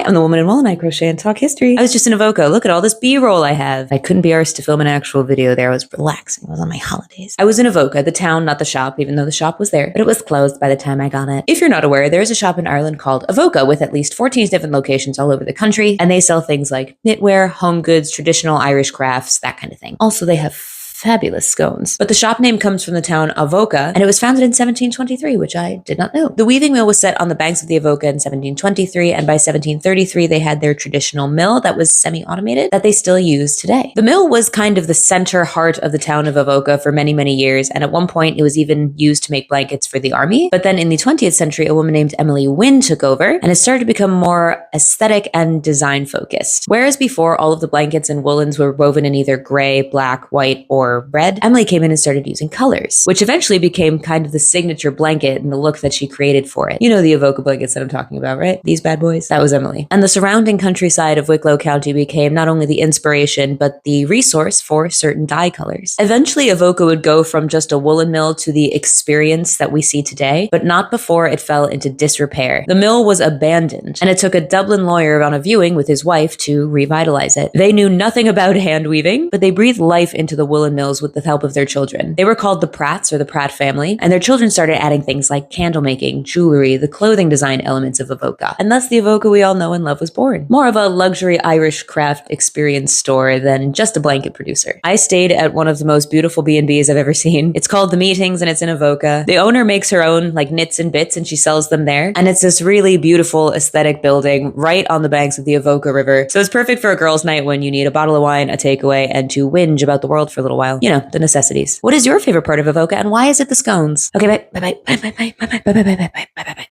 Hi, I'm the woman in Wool and I crochet and talk history. I was just in Abhoca. Look at all this B-roll I have. I couldn't be arsed to film an actual video there. I was relaxing. I was on my holidays. I was in Abhoca, the town, not the shop, even though the shop was there, but it was closed by the time I got it. If you're not aware, there is a shop in Ireland called Abhoca with at least 14 different locations all over the country, and they sell things like knitwear, home goods, traditional Irish crafts, that kind of thing. Also, they have fabulous scones. But the shop name comes from the town Abhoca, and it was founded in 1723, which I did not know. The weaving mill was set on the banks of the Abhoca in 1723, and by 1733 they had their traditional mill that was semi-automated that they still use today. The mill was kind of the center heart of the town of Abhoca for many, many years, and at one point it was even used to make blankets for the army. But then in the 20th century, a woman named Emily Wynne took over, and it started to become more aesthetic and design focused. Whereas before, all of the blankets and woolens were woven in either gray, black, white, or red, Emily came in and started using colors, which eventually became kind of the signature blanket and the look that she created for it. You know the Abhoca blankets that I'm talking about, right? These bad boys? That was Emily. And the surrounding countryside of Wicklow County became not only the inspiration, but the resource for certain dye colors. Eventually, Abhoca would go from just a woolen mill to the experience that we see today, but not before it fell into disrepair. The mill was abandoned, and it took a Dublin lawyer on a viewing with his wife to revitalize it. They knew nothing about hand weaving, but they breathed life into the woolen mills with the help of their children. They were called the Pratts, or the Pratt family, and their children started adding things like candle making, jewelry, the clothing design elements of Abhoca. And thus the Abhoca we all know and love was born. More of a luxury Irish craft experience store than just a blanket producer. I stayed at one of the most beautiful B&Bs I've ever seen. It's called The Meetings, and it's in Abhoca. The owner makes her own like knits and bits, and she sells them there. And it's this really beautiful aesthetic building right on the banks of the Abhoca River. So it's perfect for a girls' night when you need a bottle of wine, a takeaway, and to whinge about the world for a little while. You know, the necessities. What is your favorite part of Abhoca, and why is it the scones? Okay, bye, bye, bye, bye, bye, bye, bye, bye, bye, bye, bye, bye, bye, bye.